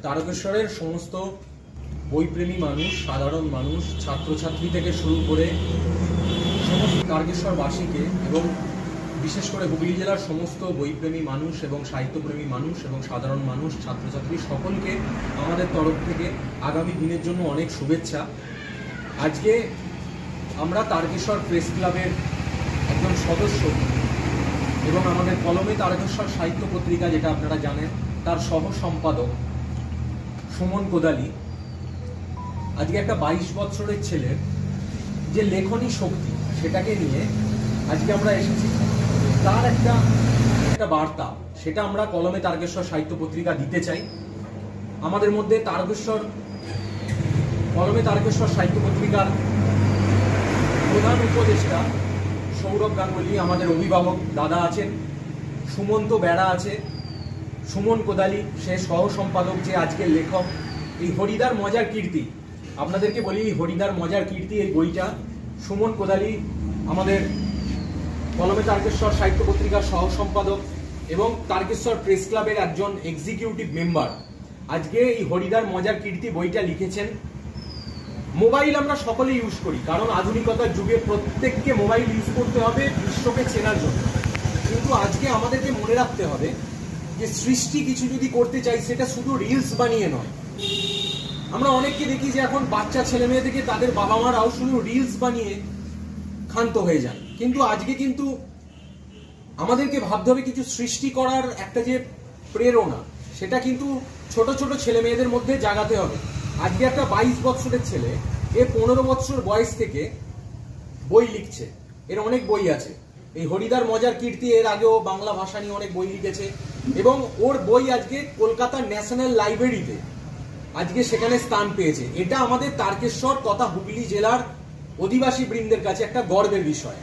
তারকেশ্বরের সমস্ত বইপ্রেমী মানুষ, সাধারণ মানুষ, ছাত্রছাত্রী থেকে শুরু করে সমস্ত তারকেশ্বরবাসীকে এবং বিশেষ করে হুগলি জেলার সমস্ত বইপ্রেমী মানুষ এবং সাহিত্যপ্রেমী মানুষ এবং সাধারণ মানুষ, ছাত্রছাত্রী সকলকে আমাদের তরফ থেকে আগামী দিনের জন্য অনেক শুভেচ্ছা। আজকে আমরা তারকেশ্বর প্রেস ক্লাবের একজন সদস্য এবং আমাদের কলমে তারকেশ্বর সাহিত্য পত্রিকা, যেটা আপনারা জানেন, তার সহ সম্পাদক সুমন কোদালি আজকে একটা 22 বছরের ছেলের যে লেখনী শক্তি, সেটাকে নিয়ে আজকে আমরা এসেছি। তার একটা বার্তা, সেটা আমরা কলমে তারকেশ্বর সাহিত্য পত্রিকা দিতে চাই। আমাদের মধ্যে কলমে তারকেশ্বর সাহিত্য পত্রিকার প্রধান উপদেষ্টা সৌরভ গাঙ্গুলি, আমাদের অভিভাবক দাদা আছেন, সুমন্ত বেড়া আছে, সুমন কোদালি সে সহ সম্পাদক, যে আজকের লেখক। এই হরিদার মজার কীর্তি, আপনাদেরকে বলি, এই হরিদার মজার কীর্তি এই বইটা সুমন কোদালি আমাদের কলমে তারকেশ্বর সাহিত্য পত্রিকার সহ সম্পাদক এবং তারকেশ্বর প্রেস ক্লাবের একজন এক্সিকিউটিভ মেম্বার। আজকে এই হরিদার মজার কীর্তি বইটা লিখেছেন। মোবাইল আমরা সকলে ইউজ করি, কারণ আধুনিকতার যুগে প্রত্যেককে মোবাইল ইউজ করতে হবে বিশ্বকে চেনার জন্য। কিন্তু আজকে আমাদেরকে মনে রাখতে হবে যে সৃষ্টি কিছু যদি করতে চাই, সেটা শুধু রিলস বানিয়ে নয়। আমরা অনেককে দেখি যে এখন বাচ্চা ছেলে মেয়ে থেকে তাদের বাবা মারাও শুধু রিলস বানিয়ে ক্ষান্ত হয়ে যান। কিন্তু আজকে কিন্তু আমাদেরকে ভাবতে হবে কিছু সৃষ্টি করার একটা যে প্রেরণা, সেটা কিন্তু ছোট ছোট ছেলে মেয়েদের মধ্যে জাগাতে হবে। আজকে একটা 22 বছরের ছেলে, এ 15 বছর বয়স থেকে বই লিখছে। এর অনেক বই আছে। এই হরিদার মজার কীর্তি, এর আগেও বাংলা ভাষা নিয়ে অনেক বই লিখেছে এবং ওর বই আজকে কলকাতার ন্যাশনাল লাইব্রেরিতে আজকে সেখানে স্থান পেয়েছে। এটা আমাদের তারকেশ্বর তথা হুগলি জেলার অধিবাসী বৃন্দের কাছে একটা গর্বের বিষয়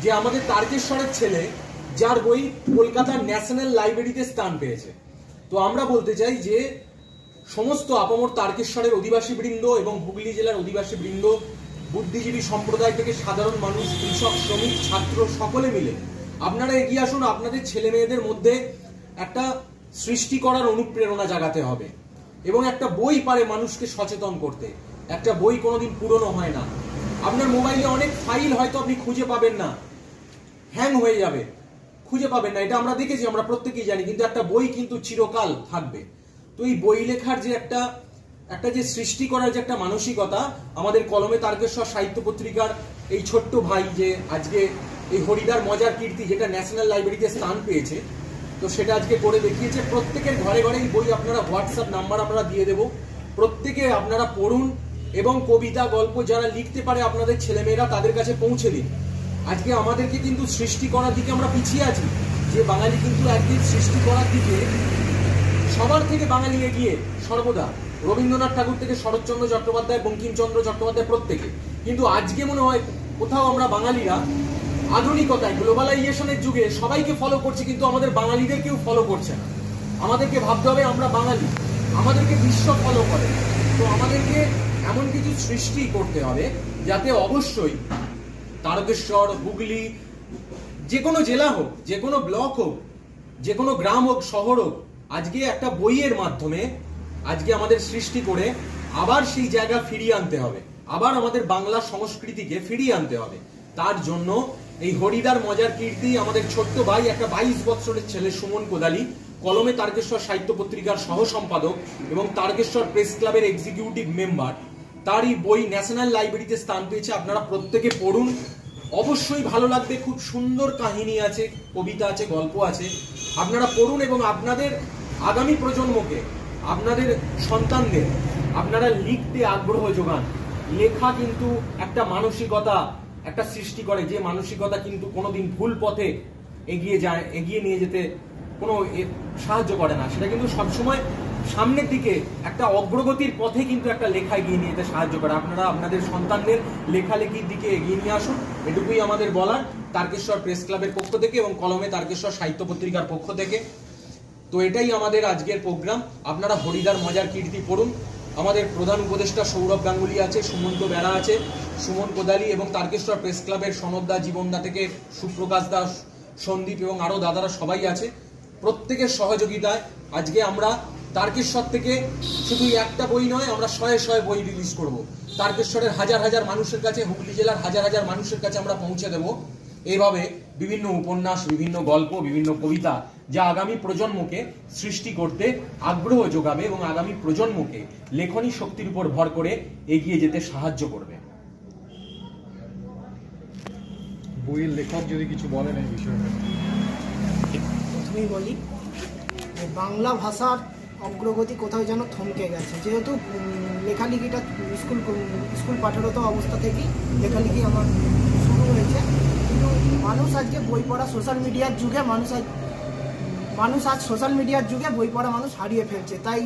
যে আমাদের তারকেশ্বরের ছেলে, যার বই কলকাতার ন্যাশনাল লাইব্রেরিতে স্থান পেয়েছে। তো আমরা বলতে চাই যে সমস্ত আপামর তারকেশ্বরের অধিবাসী বৃন্দ এবং হুগলি জেলার অধিবাসী বৃন্দ, বুদ্ধিজীবী সম্প্রদায় থেকে সাধারণ মানুষ, কৃষক, শ্রমিক, ছাত্র, সকলে মিলে আপনারা এগিয়ে আসুন। আপনাদের ছেলে মেয়েদের মধ্যে একটা সৃষ্টি করার অনুপ্রেরণা জাগাতে হবে এবং একটা বই পারে মানুষকে সচেতন করতে। একটা বই কোনোদিন পুরনো হয় না। আপনার মোবাইলে অনেক ফাইল হয়তো আপনি খুঁজে পাবেন না, হ্যাং হয়ে যাবে, খুঁজে পাবেন না, এটা আমরা দেখেছি, আমরা প্রত্যেকেই জানি। কিন্তু একটা বই কিন্তু চিরকাল থাকবে। তো এই বই লেখার যে একটা যে সৃষ্টি করার যে একটা মানসিকতা, আমাদের কলমে তারকেশ্বর সাহিত্য পত্রিকার এই ছোট্ট ভাই যে আজকে এই হরিদার মজার কীর্তি, যেটা ন্যাশনাল লাইব্রেরিতে স্থান পেয়েছে, তো সেটা আজকে করে দেখিয়েছে। প্রত্যেকের ঘরে ঘরে এই বই আপনারা, হোয়াটসঅ্যাপ নাম্বার আমরা দিয়ে দেবো, প্রত্যেকে আপনারা পড়ুন এবং কবিতা, গল্প যারা লিখতে পারে আপনাদের ছেলেমেয়েরা, তাদের কাছে পৌঁছে দিন। আজকে আমাদেরকে কিন্তু সৃষ্টি করার দিকে আমরা পিছিয়ে আছি, যে বাঙালি কিন্তু একদিন সৃষ্টি করার দিকে সবার থেকে বাঙালি এগিয়ে সর্বদা। রবীন্দ্রনাথ ঠাকুর থেকে শরৎচন্দ্র চট্টোপাধ্যায়, বঙ্কিমচন্দ্র চট্টোপাধ্যায়, প্রত্যেকে। কিন্তু আজকে মনে হয় কোথাও আমরা বাঙালিরা আধুনিকতায়, গ্লোবালাইজেশনের যুগে সবাইকে ফলো করছে, কিন্তু আমাদের বাঙালিদের কেউ ফলো করছে না। আমাদেরকে ভাবতে হবে আমরা বাঙালি, আমাদেরকে বিশ্ব ফলো করে। তো আমাদেরকে এমন কিছু সৃষ্টি করতে হবে যাতে অবশ্যই তারকেশ্বর, হুগলি, যে কোনো জেলা হোক, যে কোনো ব্লক হোক, যে কোনো গ্রাম হোক, শহর হোক, আজকে একটা বইয়ের মাধ্যমে আজকে আমাদের সৃষ্টি করে আবার সেই জায়গা ফিরিয়ে আনতে হবে, আবার আমাদের বাংলা সংস্কৃতিকে ফিরিয়ে আনতে হবে। তার জন্য এই হরিদার মজার কীর্তি, আমাদের ছোট্ট ভাই, একটা 22 বছরের ছেলে সুমন কোদালি, কলমে তারকেশ্বর সাহিত্য পত্রিকার সহ সম্পাদক এবং তারকেশ্বর প্রেস ক্লাবের এক্সিকিউটিভ মেম্বার, তারই বই ন্যাশনাল লাইব্রেরিতে স্থান পেয়েছে। আপনারা প্রত্যেকে পড়ুন, অবশ্যই ভালো লাগবে। খুব সুন্দর কাহিনী আছে, কবিতা আছে, গল্প আছে। আপনারা পড়ুন এবং আপনাদের আগামী প্রজন্মকে, আপনাদের সন্তানদের আপনারা লিখতে আগ্রহ যোগান। লেখা কিন্তু একটা মানসিকতা, একটা সৃষ্টি করে, যে মানসিকতা কিন্তু কোনোদিন ভুল পথে এগিয়ে নিয়ে যেতে কোনো সাহায্য করে না। সেটা কিন্তু সবসময় সামনের দিকে একটা অগ্রগতির পথে কিন্তু একটা লেখা এগিয়ে নিয়ে যেতে সাহায্য করে। আপনারা আপনাদের সন্তানদের লেখালেখির দিকে এগিয়ে নিয়ে আসুন, এটুকুই আমাদের বলার তারকেশ্বর প্রেস ক্লাবের পক্ষ থেকে এবং কলমে তারকেশ্বর সাহিত্য পত্রিকার পক্ষ থেকে। তো এটাই আমাদের আজকের প্রোগ্রাম। আপনারা হরিদার মজার কীর্তি পড়ুন। আমাদের প্রধান উপদেষ্টা সৌরভ গাঙ্গুলি আছে, সুমন্ত বেড়া আছে, সুমন কোদালি এবং তারকেশ্বর প্রেস ক্লাবের সনদদা, জীবনদা থেকে সুপ্রকাশ দাস, সন্দীপ এবং আরো দাদারা সবাই আছে। প্রত্যেকের সহযোগিতায় আজকে আমরা তারকেশ্বর থেকে শুধু একটা বই নয়, আমরা শয়ে শয়ে বই রিলিজ করব। তারকেশ্বরের হাজার হাজার মানুষের কাছে, হুগলি জেলার হাজার হাজার মানুষের কাছে আমরা পৌঁছে দেব। এইভাবে বিভিন্ন উপন্যাস, বিভিন্ন গল্প, বিভিন্ন কবিতা, যা আগামী প্রজন্মকে সৃষ্টি করতে আগ্রহ যোগাবে এবং আগামী প্রজন্মকে লেখনী শক্তির উপর ভর করে এগিয়ে যেতে সাহায্য করবে। বইয়ের লেখক যদি কিছু বলেন এই বিষয়টা। প্রথমেই বলি, বাংলা ভাষার অগ্রগতি কোথাও যেন থমকে গেছে। যেহেতু লেখালেখিটা স্কুল পাঠরত অবস্থা থেকেই লেখালেখি আমার শুরু হয়েছে, কিন্তু মানুষ আজকে বই পড়া, সোশ্যাল মিডিয়ার যুগে মানুষ আজ সোশ্যাল মিডিয়ার যুগে বই পড়া মানুষ হারিয়ে ফেলছে। তাই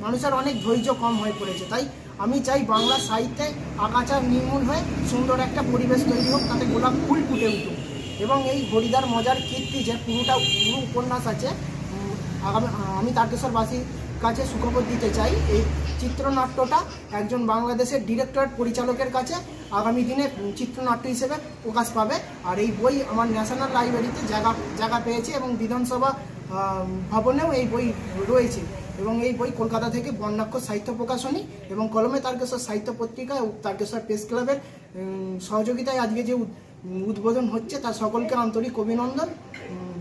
মানুষের অনেক ধৈর্য কম হয়ে পড়েছে। তাই আমি চাই বাংলা সাহিত্যে আগাছা নির্মূল হয়ে সুন্দর একটা পরিবেশ তৈরি হোক, তাতে গোলাপ ফুল ফুটে উঠুক। এবং এই হরিদার মজার কীর্তি যে পুরো উপন্যাস আছে, আমি তারকেশ্বরবাসীর কাছে সুখবর দিতে চাই, এই চিত্রনাট্যটা একজন বাংলাদেশের ডিরেক্টর পরিচালকের কাছে আগামী দিনে চিত্রনাট্য হিসেবে প্রকাশ পাবে। আর এই বই আমার ন্যাশনাল লাইব্রেরিতে জায়গা পেয়েছে এবং বিধানসভা ভবনেও এই বই রয়েছে। এবং এই বই কলকাতা থেকে বর্ণাক্ষর সাহিত্য প্রকাশনী এবং কলমে তারকেশ্বর সাহিত্য পত্রিকা ও তারকেশ্বর প্রেস ক্লাবের সহযোগিতায় আজকে যে উদ্বোধন হচ্ছে, তার সকলকে আন্তরিক অভিনন্দন,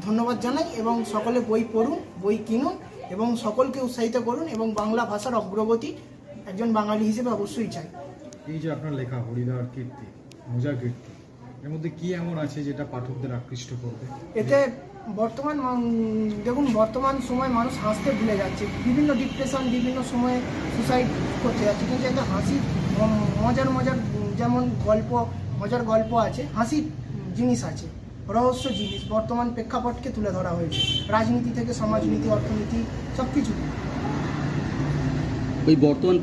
ধন্যবাদ জানাই। এবং সকলে বই পড়ুন, বই কিনুন এবং সকলকে উৎসাহিত করুন এবং বাংলা ভাষার অগ্রগতি একজন বাঙালি হিসেবে অবশ্যই চাই। এই যে আপনার লেখা হরিদার কীর্তি, মজার কীর্তি, এর মধ্যে কি এমন আছে যেটা পাঠকদের আকৃষ্ট করবে? এতে বর্তমান সময় মানুষ হাসতে ভুলে যাচ্ছে, বিভিন্ন ডিপ্রেশন, বিভিন্ন সময়ে সুসাইড করতে যাচ্ছে, কিন্তু এতে হাসি, মজার যেমন মজার গল্প আছে, হাসির জিনিস আছে, রহস্য জিনিস বর্তমান প্রেক্ষাপটকে তুলে ধরা হয়েছে, রাজনীতি থেকে সমাজনীতি, অর্থনীতি, সব কিছু। ওই বর্তমান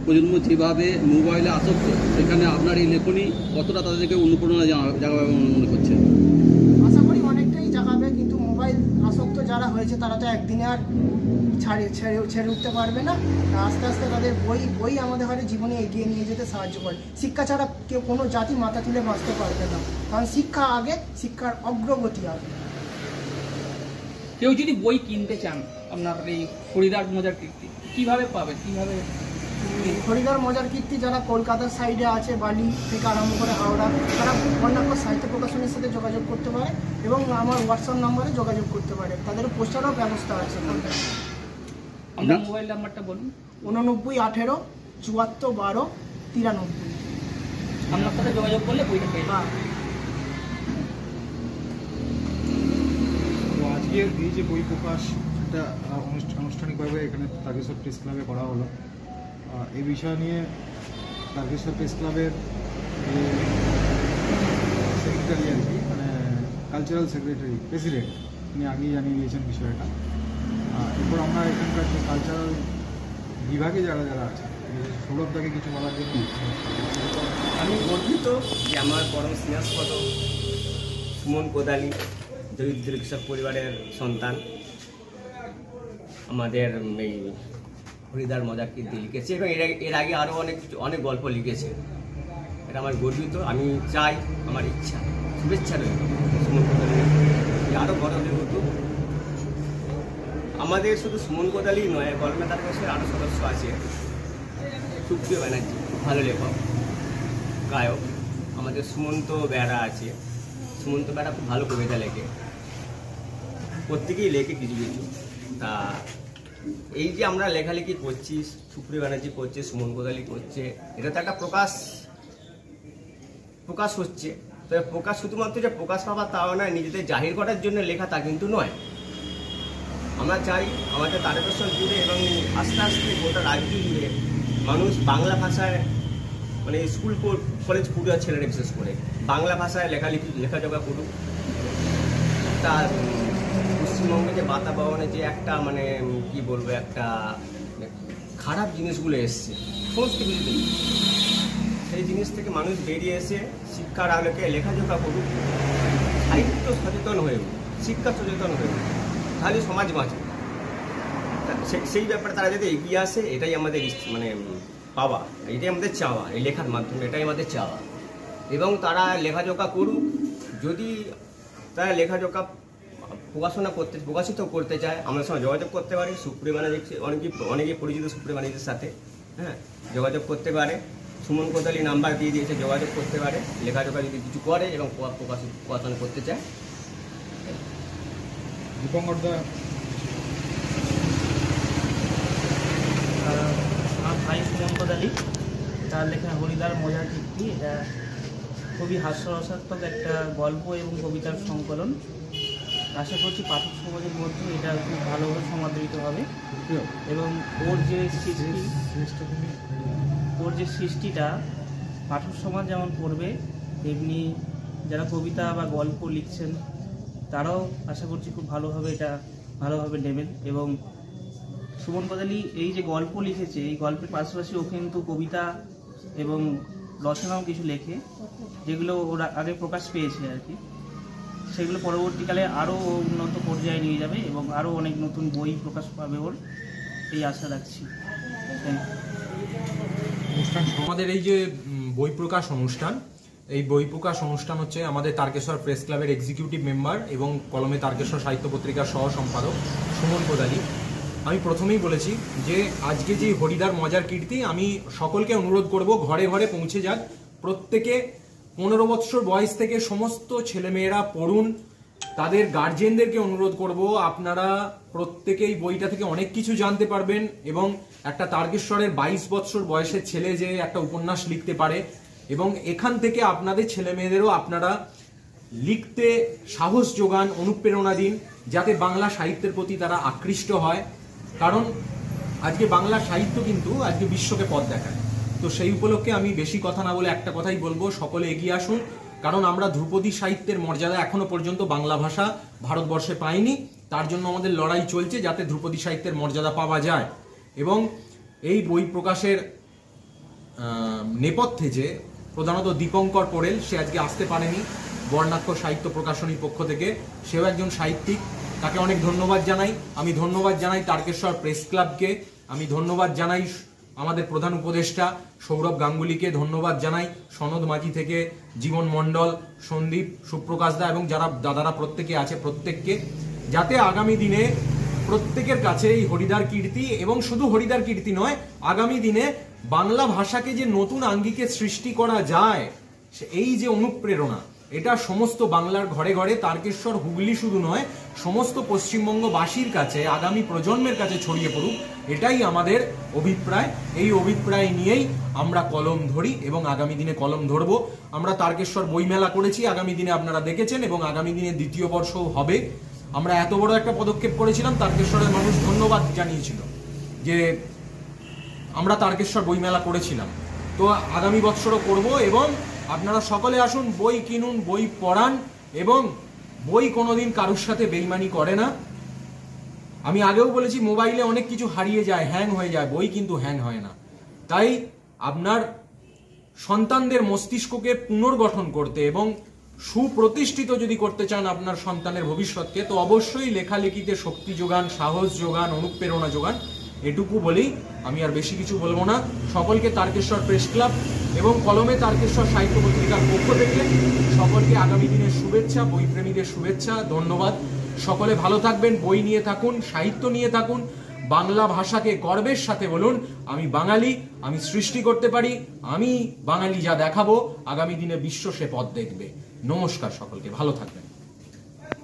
প্রজন্ম যেভাবে মোবাইলে আসক্ত, সেখানে আপনার এই লেখনী কতটা তাদেরকে অনুপ্রেরণা জাগাবে মনে করছেন? আশা করি অনেকটাই জাগাবে, কিন্তু মোবাইল আসক্ত যারা হয়েছে তারা তো একদিনে আর ছেড়ে উঠতে পারবে না। আস্তে আস্তে তাদের বই আমাদের ঘরে জীবনে এগিয়ে নিয়ে যেতে সাহায্য করে। শিক্ষা ছাড়া কেউ কোনো জাতি মাথা তুলে বাঁচতে পারবে না, কারণ শিক্ষা আগে, শিক্ষার অগ্রগতি আগে। কেউ যদি বই কিনতে চান আপনার এই হরিদার মজার কীর্তি, কিভাবে পাবেন? হরিদার মজার কীর্তি যারা কলকাতার সাইডে আছে, বালি থেকে আরম্ভ করে হাওড়া, তারা বর্ণাক্ষর সাহিত্য প্রকাশনীর সাথে যোগাযোগ করতে পারে এবং আমার হোয়াটসঅ্যাপ নম্বরে যোগাযোগ করতে পারে। তাদের পোস্টারও ব্যবস্থা আছে। আপনার মোবাইল নাম্বারটা বলুন। 89 18 74 12 93। আপনার সাথে যোগাযোগ করলে বইটা পেয়ে যাবেন। তো আজকের এই যে বই প্রকাশ, এটা আনুষ্ঠানিকভাবে এখানে তারকেশ্বর প্রেস ক্লাবে করা হলো। এই বিষয় নিয়ে তারকেশ্বর প্রেস ক্লাবের সেক্রেটারি আর কি, মানে কালচারাল সেক্রেটারি, প্রেসিডেন্ট, উনি আগেই জানিয়ে দিয়েছেন বিষয়টা। এরপর আমরা এখানকার যে কালচারাল বিভাগে যারা আছে, সৌরভদাকে কিছু বলার জন্য। আমি গর্বিত যে আমার পরম স্নেহাস্পদ সুমন কোদালি দরিদ্র কৃষক পরিবারের সন্তান আমাদের এই হরিদার মজার কীর্তি লিখেছে এবং এর আগে আরও অনেক গল্প লিখেছে। এটা আমার গর্বিত। আমি চাই, আমার ইচ্ছা, শুভেচ্ছা রইল সুমন কোদালি আরও বড় হয়ে হতো। আমাদের শুধু সুমন কোদালি নয়, কলমে তারকেশ্বরের আরও সদস্য আছে। সুপ্রিয় ব্যানার্জি খুব ভালো লেখক, গায়ক। আমাদের সুমন্ত বেড়া আছে, সুমন্ত বেড়া খুব ভালো কবিতা লেখে, প্রত্যেকেই লেখে কিছু কিছু। তা এই যে আমরা লেখালেখি করছি, সুপ্রিয় ব্যানার্জি করছে, সুমন কোদালি করছে, এটা তো একটা প্রকাশ হচ্ছে। তবে প্রকাশ শুধুমাত্র যে প্রকাশ পাওয়া তাও নয়, নিজেদের জাহির করার জন্য লেখা তা কিন্তু নয়। আমরা চাই আমাদের তারকেশ্বর জুড়ে এবং আস্তে আস্তে গোটা রাজ্য জুড়ে মানুষ বাংলা ভাষায়, মানে স্কুল কলেজ পড়ুয়া ছেলেরা বিশেষ করে বাংলা ভাষায় লেখাজোখা করুক। তার পশ্চিমবঙ্গে যে বাতাবরণে যে একটা মানে কি বলবো, একটা খারাপ জিনিসগুলো এসছে সমস্ত কিছু, সেই জিনিস থেকে মানুষ বেরিয়ে এসে শিক্ষার আলোকে লেখাজোখা করুক, সাহিত্য সচেতন হয়ে উঠুক, শিক্ষা সচেতন হয়ে উঠুক, তাহলে সমাজ বাঁচবে। সেই ব্যাপারে তারা যদি এগিয়ে আসে, এটাই আমাদের মানে পাওয়া, এটাই আমাদের চাওয়া। এই লেখার মাধ্যমে এটাই আমাদের চাওয়া। এবং তারা লেখাজোখা করুক, যদি তারা লেখাজোখা প্রকাশিত করতে চায় আমাদের সঙ্গে যোগাযোগ করতে পারে। সুপ্রিমানে দেখছি অনেকেই পরিচিত সুপ্রিমানিদের সাথে, হ্যাঁ, যোগাযোগ করতে পারে। সুমন কোদালি নাম্বার দিয়ে দিয়েছে, যোগাযোগ করতে পারে, লেখাজোখা যদি কিছু করে এবং প্রকাশনা করতে চায়। দীপঙ্কর দা, আমার ভাই সুমন কোদালি, তার লেখা হরিদার মজার কীর্তি। এটা খুবই হাস্যরসাত্মক একটা গল্প এবং কবিতার সংকলন। আশা করছি পাঠক সমাজের মধ্যে এটা খুব ভালোভাবে সমাদৃত হবে এবং ওর যে সৃষ্টিটা পাঠক সমাজ যেমন পড়বে, তেমনি যারা কবিতা বা গল্প লিখছেন তারাও আশা করছি খুব ভালোভাবে নেবেন। এবং সুমন কোদালি এই যে গল্প লিখেছে, এই গল্পের পাশাপাশি ও কিন্তু কবিতা এবং রচনাও কিছু লেখে, যেগুলো ওরা আগে প্রকাশ পেয়েছে আর কি। সেগুলো পরবর্তীকালে আরও উন্নত পর্যায়ে নিয়ে যাবে এবং আরও অনেক নতুন বই প্রকাশ পাবে ওর, এই আশা রাখছি। আমাদের এই যে বই প্রকাশ অনুষ্ঠান, এই বই প্রকাশ অনুষ্ঠান হচ্ছে আমাদের তারকেশ্বর প্রেস ক্লাবের এক্সিকিউটিভ মেম্বার এবং কলমে তারকেশ্বর সাহিত্য পত্রিকার সহ সম্পাদক সুমন কোদালি। আমি প্রথমেই বলেছি যে আজকে যে হরিদার মজার কীর্তি, আমি সকলকে অনুরোধ করব ঘরে ঘরে পৌঁছে যাক। প্রত্যেকে 15 বৎসর বয়স থেকে সমস্ত ছেলেমেয়েরা পড়ুন। তাদের গার্জেনদেরকে অনুরোধ করব, আপনারা প্রত্যেকেই বইটা থেকে অনেক কিছু জানতে পারবেন এবং একটা তারকেশ্বরের 22 বৎসর বয়সের ছেলে যে একটা উপন্যাস লিখতে পারে, এবং এখান থেকে আপনাদের ছেলে মেয়েদেরও আপনারা লিখতে সাহস যোগান, অনুপ্রেরণা দিন, যাতে বাংলা সাহিত্যের প্রতি তারা আকৃষ্ট হয়। কারণ আজকে বাংলা সাহিত্য কিন্তু আজকে বিশ্বকে পথ দেখায়। তো সেই উপলক্ষে আমি বেশি কথা না বলে একটা কথাই বলবো, সকলে এগিয়ে আসুন। কারণ আমরা ধ্রুপদী সাহিত্যের মর্যাদা এখনো পর্যন্ত বাংলা ভাষা ভারতবর্ষে পায়নি। তার জন্য আমাদের লড়াই চলছে যাতে ধ্রুপদী সাহিত্যের মর্যাদা পাওয়া যায়। এবং এই বই প্রকাশের নেপথ্যে যে প্রধানত দীপঙ্কর পোড়েল, সে আজকে আসতে পারেনি বর্ণাক্ষর সাহিত্য প্রকাশনীর পক্ষ থেকে, সেও একজন সাহিত্যিক, তাকে অনেক ধন্যবাদ জানাই। আমি ধন্যবাদ জানাই তারকেশ্বর প্রেস ক্লাবকে, আমি ধন্যবাদ জানাই আমাদের প্রধান উপদেষ্টা সৌরভ গাঙ্গুলিকে, ধন্যবাদ জানাই সনদ মাঝি থেকে জীবন মণ্ডল, সন্দীপ, সুপ্রকাশ দা এবং যারা দাদারা প্রত্যেকে আছে, প্রত্যেককে, যাতে আগামী দিনে প্রত্যেকের কাছে এই হরিদার কীর্তি, এবং শুধু হরিদার কীর্তি নয়, আগামী দিনে বাংলা ভাষাকে যে নতুন আঙ্গিকে সৃষ্টি করা যায়, এই যে অনুপ্রেরণা, এটা সমস্ত বাংলার ঘরে ঘরে, তারকেশ্বর হুগলি শুধু নয়, সমস্ত পশ্চিমবঙ্গবাসীর কাছে, আগামী প্রজন্মের কাছে ছড়িয়ে পড়ুক, এটাই আমাদের অভিপ্রায়। এই অভিপ্রায় নিয়েই আমরা কলম ধরি এবং আগামী দিনে কলম ধরব। আমরা তারকেশ্বর বইমেলা করেছি, আগামী দিনে আপনারা দেখেছেন, এবং আগামী দিনে দ্বিতীয় বর্ষও হবে। আমরা এত বড় একটা পদক্ষেপ করেছিলাম, তারকেশ্বরের মানুষ ধন্যবাদ জানিয়েছিল যে আমরা তারকেশ্বর বইমেলা করেছিলাম। তো আগামী বছরও করব, এবং আপনারা সকলে আসুন, বই কিনুন, বই পড়ান, এবং বই কোনোদিন কারোর সাথে বেইমানি করে না। আমি আগেও বলেছি, মোবাইলে অনেক কিছু হারিয়ে যায়, হ্যাং হয়ে যায়, বই কিন্তু হ্যাং হয় না। তাই আপনার সন্তানদের মস্তিষ্ককে পুনর্গঠন করতে এবং সুপ্রতিষ্ঠিত যদি করতে চান আপনার সন্তানের ভবিষ্যৎকে, তো অবশ্যই লেখালেখিতে শক্তি যোগান, সাহস যোগান, অনুপ্রেরণা যোগান। এটুকু বলেই আমি আর বেশি কিছু বলবো না। সকলকে তারকেশ্বর প্রেস ক্লাব এবং কলমে তারকেশ্বর সাহিত্য পত্রিকার পক্ষ থেকে সকলকে আগামী দিনের শুভেচ্ছা, বইপ্রেমীদের শুভেচ্ছা, ধন্যবাদ। সকলে ভালো থাকবেন, বই নিয়ে থাকুন, সাহিত্য নিয়ে থাকুন, বাংলা ভাষাকে গর্বের সাথে বলুন, আমি বাঙালি, আমি সৃষ্টি করতে পারি, আমি বাঙালি যা দেখাবো, আগামী দিনে বিশ্ব সে পথ দেখবে। নমস্কার, সকলকে ভালো থাকবেন।